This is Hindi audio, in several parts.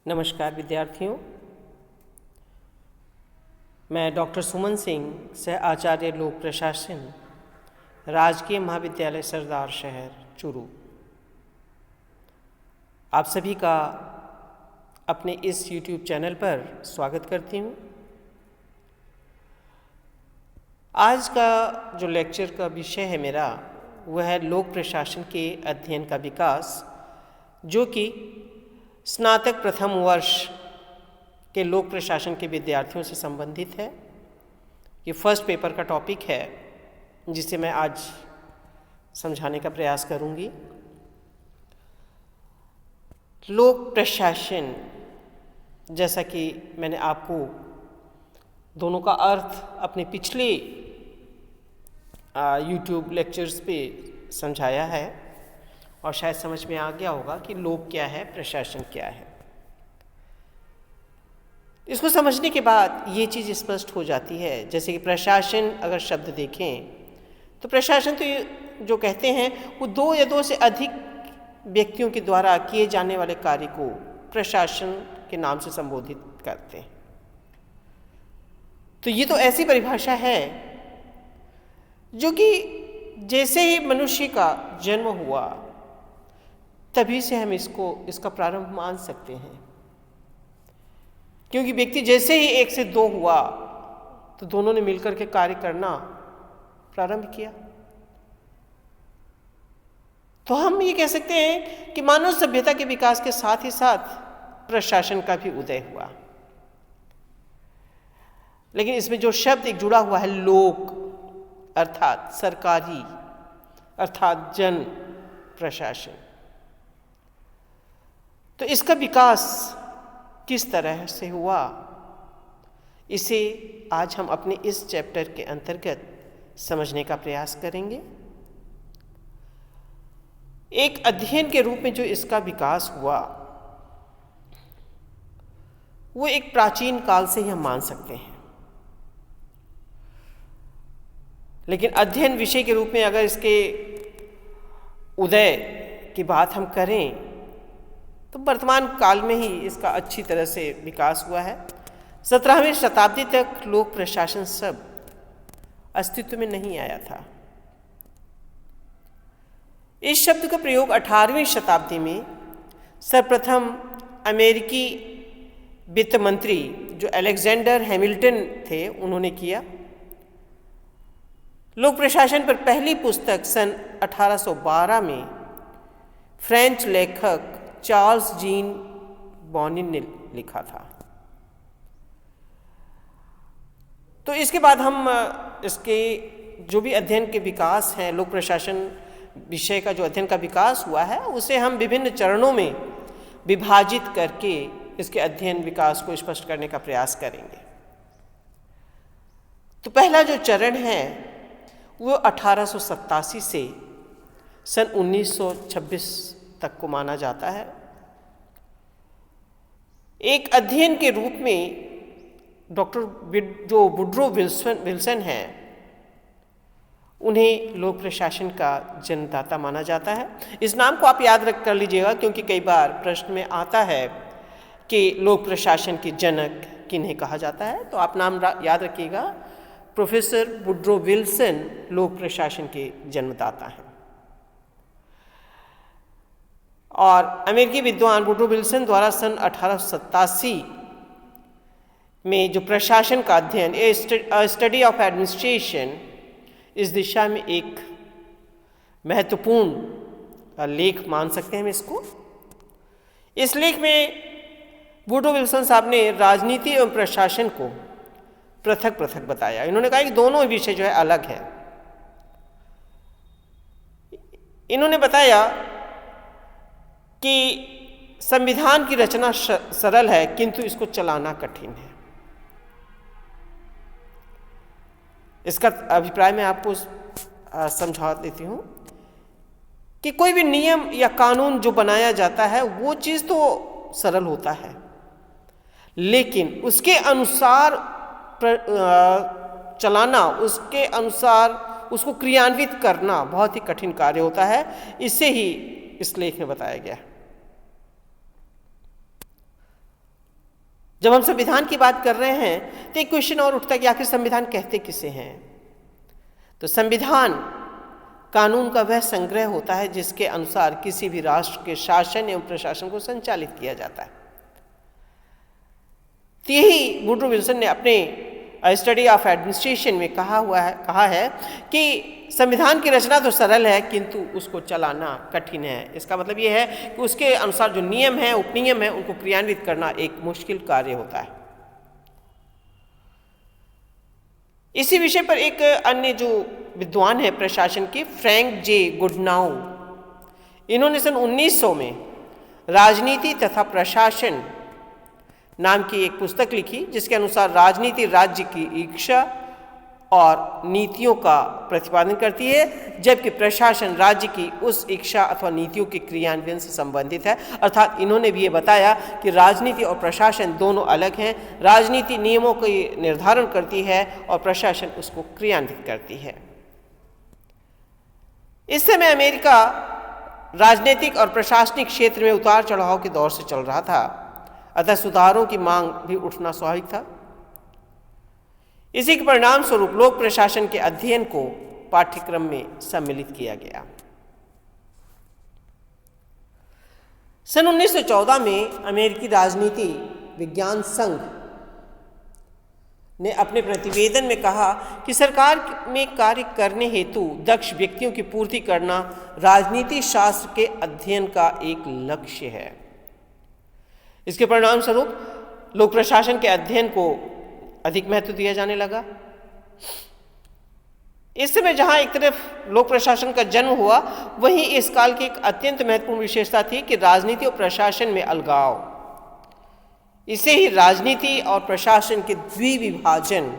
नमस्कार विद्यार्थियों, मैं डॉक्टर सुमन सिंह, सह आचार्य लोक प्रशासन, राजकीय महाविद्यालय सरदार शहर चूरू, आप सभी का अपने इस YouTube चैनल पर स्वागत करती हूँ। आज का जो लेक्चर का विषय है मेरा वह है लोक प्रशासन के अध्ययन का विकास, जो कि स्नातक प्रथम वर्ष के लोक प्रशासन के विद्यार्थियों से संबंधित है। ये फर्स्ट पेपर का टॉपिक है जिसे मैं आज समझाने का प्रयास करूंगी। लोक प्रशासन, जैसा कि मैंने आपको दोनों का अर्थ अपने पिछले YouTube लेक्चर्स पे समझाया है और शायद समझ में आ गया होगा कि लोक क्या है, प्रशासन क्या है। इसको समझने के बाद ये चीज़ स्पष्ट हो जाती है। जैसे कि प्रशासन अगर शब्द देखें तो प्रशासन तो जो कहते हैं वो दो या दो से अधिक व्यक्तियों के द्वारा किए जाने वाले कार्य को प्रशासन के नाम से संबोधित करते हैं। तो ये तो ऐसी परिभाषा है जो कि जैसे ही मनुष्य का जन्म हुआ तभी से हम इसका प्रारंभ मान सकते हैं, क्योंकि व्यक्ति जैसे ही एक से दो हुआ तो दोनों ने मिलकर के कार्य करना प्रारंभ किया। तो हम ये कह सकते हैं कि मानव सभ्यता के विकास के साथ ही साथ प्रशासन का भी उदय हुआ। लेकिन इसमें जो शब्द एक जुड़ा हुआ है लोक, अर्थात सरकारी, अर्थात जन प्रशासन, तो इसका विकास किस तरह से हुआ, इसे आज हम अपने इस चैप्टर के अंतर्गत समझने का प्रयास करेंगे। एक अध्ययन के रूप में जो इसका विकास हुआ वो एक प्राचीन काल से ही हम मान सकते हैं। लेकिन अध्ययन विषय के रूप में अगर इसके उदय की बात हम करें तो वर्तमान काल में ही इसका अच्छी तरह से विकास हुआ है। 17वीं शताब्दी तक लोक प्रशासन शब्द अस्तित्व में नहीं आया था। इस शब्द का प्रयोग 18वीं शताब्दी में सर्वप्रथम अमेरिकी वित्त मंत्री जो अलेक्जेंडर हैमिल्टन थे उन्होंने किया। लोक प्रशासन पर पहली पुस्तक सन 1812 में फ्रेंच लेखक चार्ल्स जीन बॉनिन ने लिखा था। तो इसके बाद हम इसके जो भी अध्ययन के विकास हैं, लोक प्रशासन विषय का जो अध्ययन का विकास हुआ है उसे हम विभिन्न चरणों में विभाजित करके इसके अध्ययन विकास को स्पष्ट करने का प्रयास करेंगे। तो पहला जो चरण है वो 1887 से सन 1926 तक को माना जाता है। एक अध्ययन के रूप में डॉक्टर जो वुड्रो विल्सन हैं उन्हें लोक प्रशासन का जन्मदाता माना जाता है। इस नाम को आप याद कर लीजिएगा, क्योंकि कई बार प्रश्न में आता है कि लोक प्रशासन के जनक किन्हें कहा जाता है। तो आप नाम याद रखिएगा, प्रोफेसर वुड्रो विल्सन लोक प्रशासन के जन्मदाता हैं। और अमेरिकी विद्वान वुड्रो विल्सन द्वारा सन 1887 में जो प्रशासन का अध्ययन, स्टडी ऑफ एडमिनिस्ट्रेशन, इस दिशा में एक महत्वपूर्ण लेख मान सकते हैं हम इसको। इस लेख में वुड्रो विल्सन साहब ने राजनीति एवं प्रशासन को पृथक पृथक बताया। इन्होंने कहा कि दोनों विषय जो है अलग है। इन्होंने बताया कि संविधान की रचना सरल है किंतु इसको चलाना कठिन है। इसका अभिप्राय मैं आपको समझा देती हूँ कि कोई भी नियम या कानून जो बनाया जाता है वो चीज़ तो सरल होता है, लेकिन उसके अनुसार चलाना, उसके अनुसार उसको क्रियान्वित करना बहुत ही कठिन कार्य होता है। इसे ही इस लेख में बताया गया है। जब हम संविधान की बात कर रहे हैं तो एक क्वेश्चन और उठता है कि आखिर संविधान कहते किसे हैं। तो संविधान कानून का वह संग्रह होता है जिसके अनुसार किसी भी राष्ट्र के शासन एवं प्रशासन को संचालित किया जाता है। तो यही वुडरो विल्सन ने अपने स्टडी ऑफ एडमिनिस्ट्रेशन में कहा है कि संविधान की रचना तो सरल है किंतु उसको चलाना कठिन है। इसका मतलब यह है कि उसके अनुसार जो नियम है, उपनियम है, उनको क्रियान्वित करना एक मुश्किल कार्य होता है। इसी विषय पर एक अन्य जो विद्वान है प्रशासन के, फ्रैंक जे गुडनाउ, इन्होंने सन 1900 में राजनीति तथा प्रशासन नाम की एक पुस्तक लिखी, जिसके अनुसार राजनीति राज्य की इच्छा और नीतियों का प्रतिपादन करती है, जबकि प्रशासन राज्य की उस इच्छा अथवा नीतियों के क्रियान्वयन से संबंधित है। अर्थात इन्होंने भी ये बताया कि राजनीति और प्रशासन दोनों अलग हैं। राजनीति नियमों का निर्धारण करती है और प्रशासन उसको क्रियान्वित करती है। इस समय अमेरिका राजनीतिक और प्रशासनिक क्षेत्र में उतार चढ़ाव के दौर से चल रहा था, अतः सुधारों की मांग भी उठना स्वाभाविक था। इसी के परिणाम स्वरूप लोक प्रशासन के अध्ययन को पाठ्यक्रम में सम्मिलित किया गया। सन 1914 में अमेरिकी राजनीति विज्ञान संघ ने अपने प्रतिवेदन में कहा कि सरकार में कार्य करने हेतु दक्ष व्यक्तियों की पूर्ति करना राजनीति शास्त्र के अध्ययन का एक लक्ष्य है। इसके परिणाम स्वरूप लोक प्रशासन के अध्ययन को अधिक महत्व दिया जाने लगा। इस समय जहां एक तरफ लोक प्रशासन का जन्म हुआ, वहीं इस काल की एक अत्यंत महत्वपूर्ण विशेषता थी कि राजनीति और प्रशासन में अलगाव। इसे ही राजनीति और प्रशासन के द्विविभाजन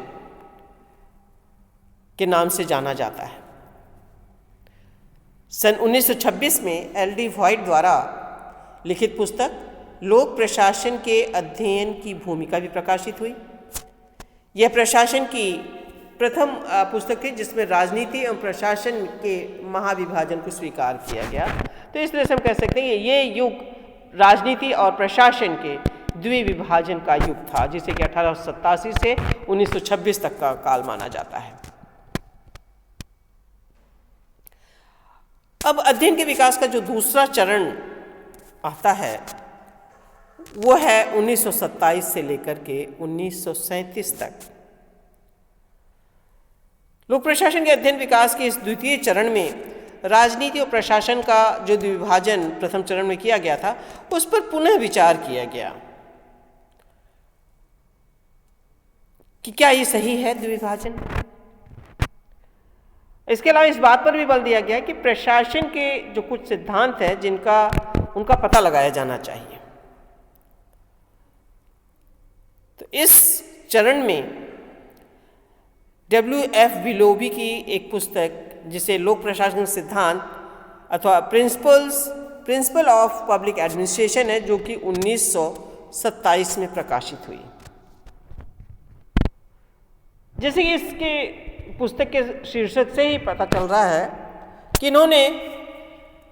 के नाम से जाना जाता है। सन 1926 में एल.डी. व्हाइट द्वारा लिखित पुस्तक लोक प्रशासन के अध्ययन की भूमिका भी प्रकाशित हुई। यह प्रशासन की प्रथम पुस्तक थी जिसमें राजनीति एवं प्रशासन के महाविभाजन को स्वीकार किया गया। तो इस तरह से हम कह सकते हैं ये युग राजनीति और प्रशासन के द्विविभाजन का युग था, जिसे कि 1887 से 1926 तक का काल माना जाता है। अब अध्ययन के विकास का जो दूसरा चरण आता है वो है 1927 से लेकर के 1937 तक। लोक प्रशासन के अध्ययन विकास के इस द्वितीय चरण में राजनीति और प्रशासन का जो द्विविभाजन प्रथम चरण में किया गया था, उस पर पुनः विचार किया गया कि क्या ये सही है द्विविभाजन। इसके अलावा इस बात पर भी बल दिया गया कि प्रशासन के जो कुछ सिद्धांत हैं जिनका उनका पता लगाया जाना चाहिए। तो इस चरण में W.F. विलोबी की एक पुस्तक जिसे लोक प्रशासन सिद्धांत अथवा प्रिंसिपल ऑफ पब्लिक एडमिनिस्ट्रेशन है, जो कि 1927 में प्रकाशित हुई। जैसे कि इसके पुस्तक के शीर्षक से ही पता चल रहा है कि इन्होंने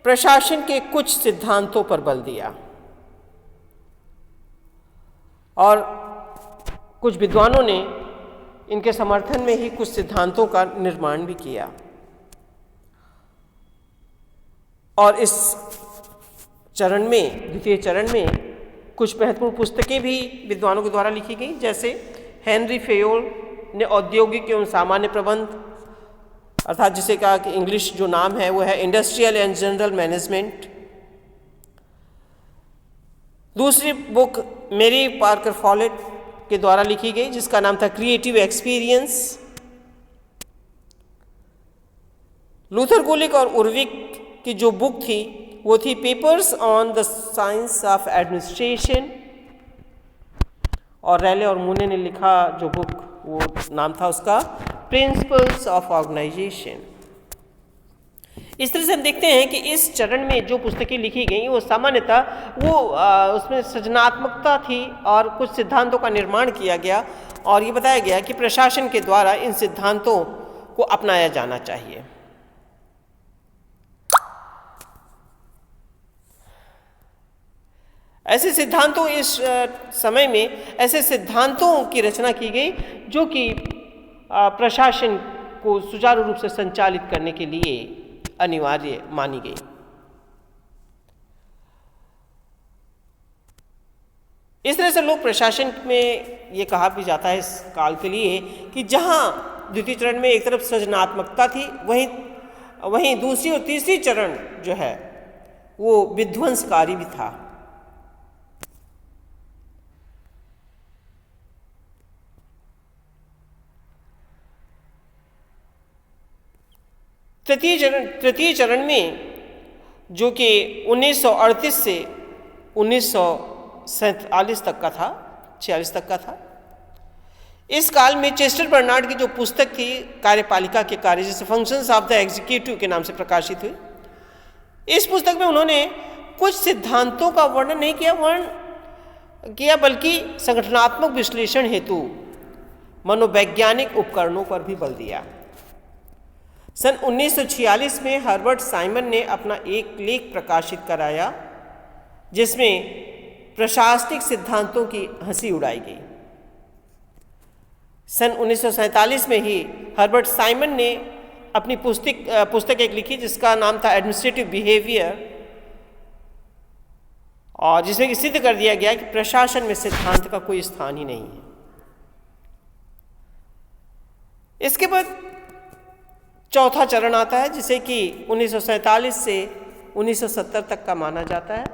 प्रशासन के कुछ सिद्धांतों पर बल दिया और कुछ विद्वानों ने इनके समर्थन में ही कुछ सिद्धांतों का निर्माण भी किया। और इस चरण में, द्वितीय चरण में, कुछ महत्वपूर्ण पुस्तकें भी विद्वानों के द्वारा लिखी गई, जैसे हेनरी फेयोल ने औद्योगिक एवं सामान्य प्रबंध, अर्थात जिसे कहा कि इंग्लिश जो नाम है वो है इंडस्ट्रियल एंड जनरल मैनेजमेंट। दूसरी बुक मेरी पार्कर फॉलेट के द्वारा लिखी गई जिसका नाम था क्रिएटिव एक्सपीरियंस। लूथर गुलिक और उर्विक की जो बुक थी वो थी papers on the science of administration. और रैले और मूने ने लिखा जो बुक, वो नाम था उसका प्रिंसिपल्स ऑफ ऑर्गेनाइजेशन। इस तरह से हम देखते हैं कि इस चरण में जो पुस्तकें लिखी गई वो सामान्यतः उसमें सृजनात्मकता थी और कुछ सिद्धांतों का निर्माण किया गया और ये बताया गया कि प्रशासन के द्वारा इन सिद्धांतों को अपनाया जाना चाहिए। ऐसे सिद्धांतों इस समय में ऐसे सिद्धांतों की रचना की गई जो कि प्रशासन को सुचारू रूप से संचालित करने के लिए अनिवार्य मानी गई। इस तरह से लोक प्रशासन में ये कहा भी जाता है इस काल के लिए कि जहाँ द्वितीय चरण में एक तरफ सृजनात्मकता थी, वहीं दूसरी और तीसरी चरण जो है वो विध्वंसकारी भी था। तृतीय चरण में जो कि 1938 से 1947 तक का था, 46 तक का था, इस काल में चेस्टर बर्नार्ड की जो पुस्तक थी कार्यपालिका के कार्य, जिसे फंक्शंस ऑफ द एग्जीक्यूटिव के नाम से प्रकाशित हुई, इस पुस्तक में उन्होंने कुछ सिद्धांतों का वर्णन नहीं किया बल्कि संगठनात्मक विश्लेषण हेतु मनोवैज्ञानिक उपकरणों पर भी बल दिया। सन 1946 में हर्बर्ट साइमन ने अपना एक लेख प्रकाशित कराया जिसमें प्रशासनिक सिद्धांतों की हंसी उड़ाई गई। सन 1947 में ही हर्बर्ट साइमन ने अपनी पुस्तक एक लिखी जिसका नाम था एडमिनिस्ट्रेटिव बिहेवियर, और जिसमें कि सिद्ध कर दिया गया कि प्रशासन में सिद्धांत का कोई स्थान ही नहीं है। इसके बाद चौथा चरण आता है जिसे कि 1947 से 1970 तक का माना जाता है।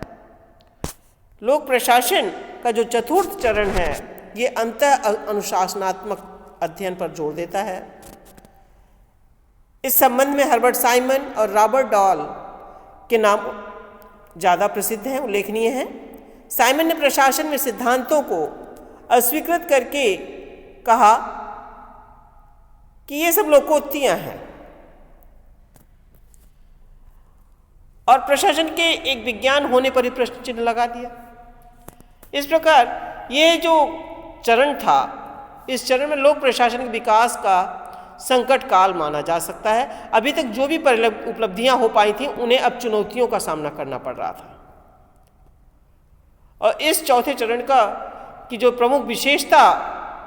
लोक प्रशासन का जो चतुर्थ चरण है ये अंतः अनुशासनात्मक अध्ययन पर जोर देता है। इस संबंध में हर्बर्ट साइमन और रॉबर्ट डॉल के नाम ज़्यादा प्रसिद्ध हैं, उल्लेखनीय हैं। साइमन ने प्रशासन में सिद्धांतों को अस्वीकृत करके कहा कि ये सब लोकोक्तियां हैं और प्रशासन के एक विज्ञान होने पर ही प्रश्न चिन्ह लगा दिया। इस प्रकार ये जो चरण था, इस चरण में लोक प्रशासन के विकास का संकट काल माना जा सकता है। अभी तक जो भी उपलब्धियां हो पाई थी उन्हें अब चुनौतियों का सामना करना पड़ रहा था। और इस चौथे चरण की जो प्रमुख विशेषता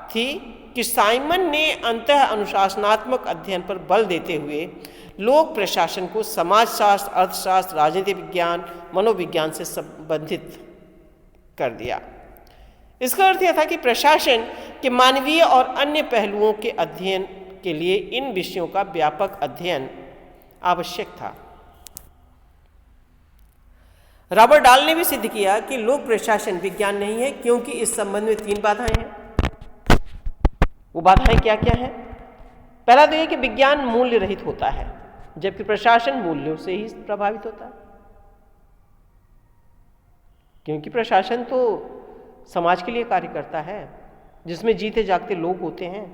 थी कि साइमन ने अंतः अनुशासनात्मक अध्ययन पर बल देते हुए लोक प्रशासन को समाजशास्त्र, अर्थशास्त्र, राजनीति विज्ञान, मनोविज्ञान से संबंधित कर दिया। इसका अर्थ यह था कि प्रशासन के मानवीय और अन्य पहलुओं के अध्ययन के लिए इन विषयों का व्यापक अध्ययन आवश्यक था। रॉबर्ट डॉल ने भी सिद्ध किया कि लोक प्रशासन विज्ञान नहीं है क्योंकि इस संबंध में 3 बाधाएं हैं। वो बाधाएं क्या क्या हैं? पहला तो यह कि विज्ञान मूल्य रहित होता है जबकि प्रशासन मूल्यों से ही प्रभावित होता है, क्योंकि प्रशासन तो समाज के लिए कार्य करता है, जिसमें जीते जागते लोग होते हैं,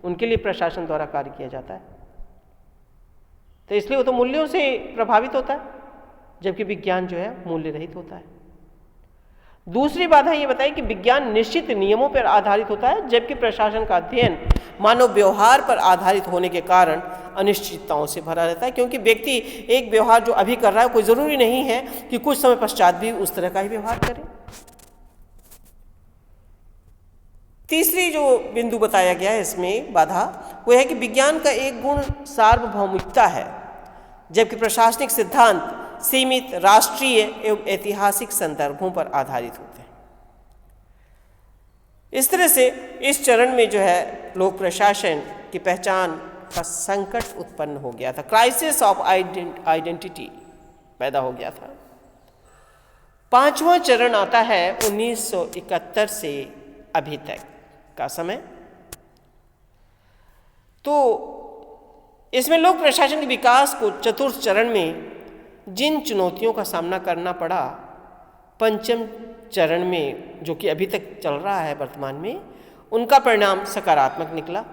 उनके लिए प्रशासन द्वारा कार्य किया जाता है। तो इसलिए वो तो मूल्यों से प्रभावित होता है, जबकि विज्ञान जो है मूल्य रहित होता है। दूसरी बात है ये बताई कि विज्ञान निश्चित नियमों पर आधारित होता है, जबकि प्रशासन का अध्ययन मानव व्यवहार पर आधारित होने के कारण अनिश्चितताओं से भरा रहता है, क्योंकि व्यक्ति एक व्यवहार जो अभी कर रहा है कोई जरूरी नहीं है कि कुछ समय पश्चात भी उस तरह का ही व्यवहार करे। तीसरी जो बिंदु बताया गया है इसमें बाधा वो है कि विज्ञान का एक गुण सार्वभौमिकता है, जबकि प्रशासनिक सिद्धांत सीमित राष्ट्रीय एवं ऐतिहासिक संदर्भों पर आधारित होते हैं। इस तरह से इस चरण में जो है लोक प्रशासन की पहचान का संकट उत्पन्न हो गया था, क्राइसिस ऑफ आइडेंटिटी पैदा हो गया था। 5वां चरण आता है 1971 से अभी तक का समय। तो इसमें लोक प्रशासन के विकास को चतुर्थ चरण में जिन चुनौतियों का सामना करना पड़ा, 5वें चरण में जो कि अभी तक चल रहा है वर्तमान में, उनका परिणाम सकारात्मक निकला।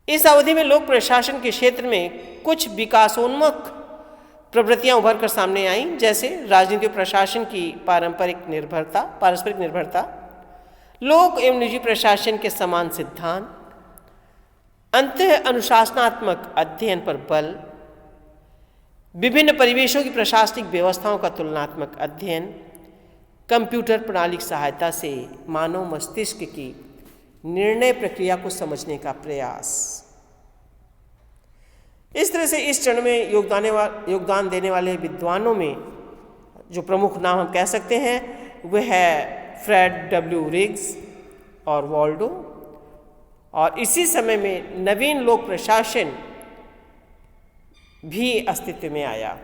इस अवधि में लोक प्रशासन के क्षेत्र में कुछ विकासोन्मुख प्रवृत्तियां उभर कर सामने आईं, जैसे राजनीतिक प्रशासन की पारस्परिक निर्भरता, लोक एवं निजी प्रशासन के समान सिद्धांत, अंतः अनुशासनात्मक अध्ययन पर बल, विभिन्न परिवेशों की प्रशासनिक व्यवस्थाओं का तुलनात्मक अध्ययन, कंप्यूटर प्रणाली की सहायता से मानव मस्तिष्क की निर्णय प्रक्रिया को समझने का प्रयास। इस तरह से इस चरण में योगदान देने वाले विद्वानों में जो प्रमुख नाम हम कह सकते हैं वह है फ्रेड डब्ल्यू रिग्स और वाल्डो। और इसी समय में नवीन लोक प्रशासन भी अस्तित्व में आया।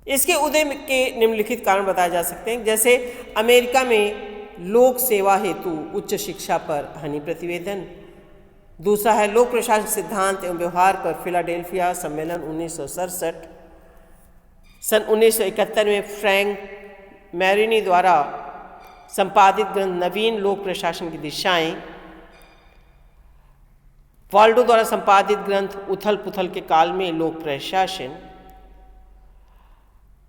इसके उदय के निम्नलिखित कारण बताए जा सकते हैं, जैसे अमेरिका में लोक सेवा हेतु उच्च शिक्षा पर हनी प्रतिवेदन। दूसरा है लोक प्रशासन सिद्धांत एवं व्यवहार पर फिलाडेल्फिया सम्मेलन 1967। सन 1971 में फ्रैंक मैरिनी द्वारा संपादित ग्रंथ नवीन लोक प्रशासन की दिशाएं। वाल्डो द्वारा संपादित ग्रंथ उथल पुथल के काल में लोक प्रशासन।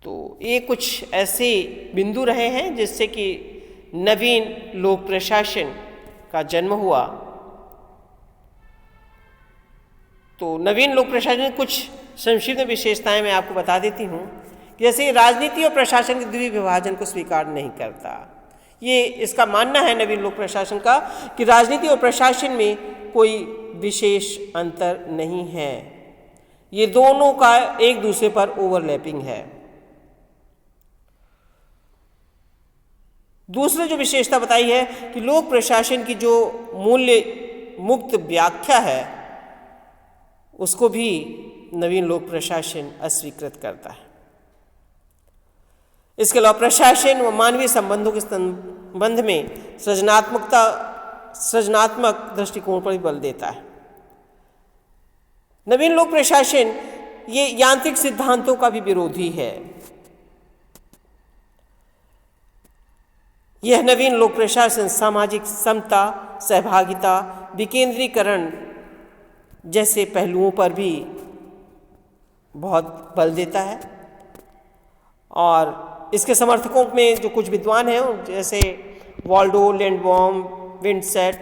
तो ये कुछ ऐसे बिंदु रहे हैं जिससे कि नवीन लोक प्रशासन का जन्म हुआ। तो नवीन लोक प्रशासन की कुछ संक्षिप्त विशेषताएं मैं आपको बता देती हूँ। जैसे राजनीति और प्रशासन के द्विविध विभाजन को स्वीकार नहीं करता। ये इसका मानना है नवीन लोक प्रशासन का कि राजनीति और प्रशासन में कोई विशेष अंतर नहीं है, ये दोनों का एक दूसरे पर ओवरलैपिंग है। दूसरी जो विशेषता बताई है कि लोक प्रशासन की जो मूल्य मुक्त व्याख्या है उसको भी नवीन लोक प्रशासन अस्वीकृत करता है। इसके अलावा प्रशासन व मानवीय संबंधों के संबंध में सृजनात्मक दृष्टिकोण पर भी बल देता है। नवीन लोक प्रशासन ये यांत्रिक सिद्धांतों का भी विरोधी है। यह नवीन लोक प्रशासन सामाजिक समता, सहभागिता, विकेंद्रीकरण जैसे पहलुओं पर भी बहुत बल देता है। और इसके समर्थकों में जो कुछ विद्वान हैं जैसे वाल्डो, लैंडबॉम, विंडसेट,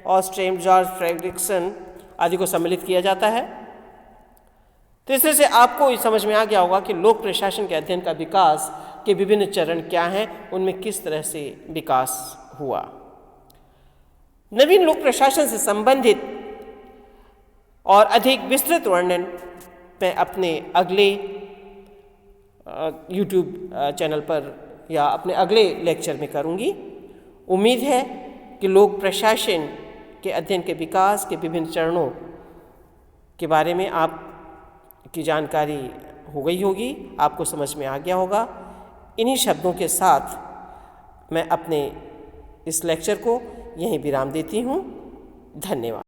ऑस्ट्रेम, जॉर्ज फ्रेडरिक्सन आदि को सम्मिलित किया जाता है। तो इस तरह से आपको ये समझ में आ गया होगा कि लोक प्रशासन के अध्ययन का विकास के विभिन्न चरण क्या हैं, उनमें किस तरह से विकास हुआ। नवीन लोक प्रशासन से संबंधित और अधिक विस्तृत वर्णन मैं अपने अगले YouTube चैनल पर या अपने अगले लेक्चर में करूंगी। उम्मीद है कि लोक प्रशासन के अध्ययन के विकास के विभिन्न चरणों के बारे में आपकी जानकारी हो गई होगी, आपको समझ में आ गया होगा। इन्हीं शब्दों के साथ मैं अपने इस लेक्चर को यहीं विराम देती हूँ। धन्यवाद।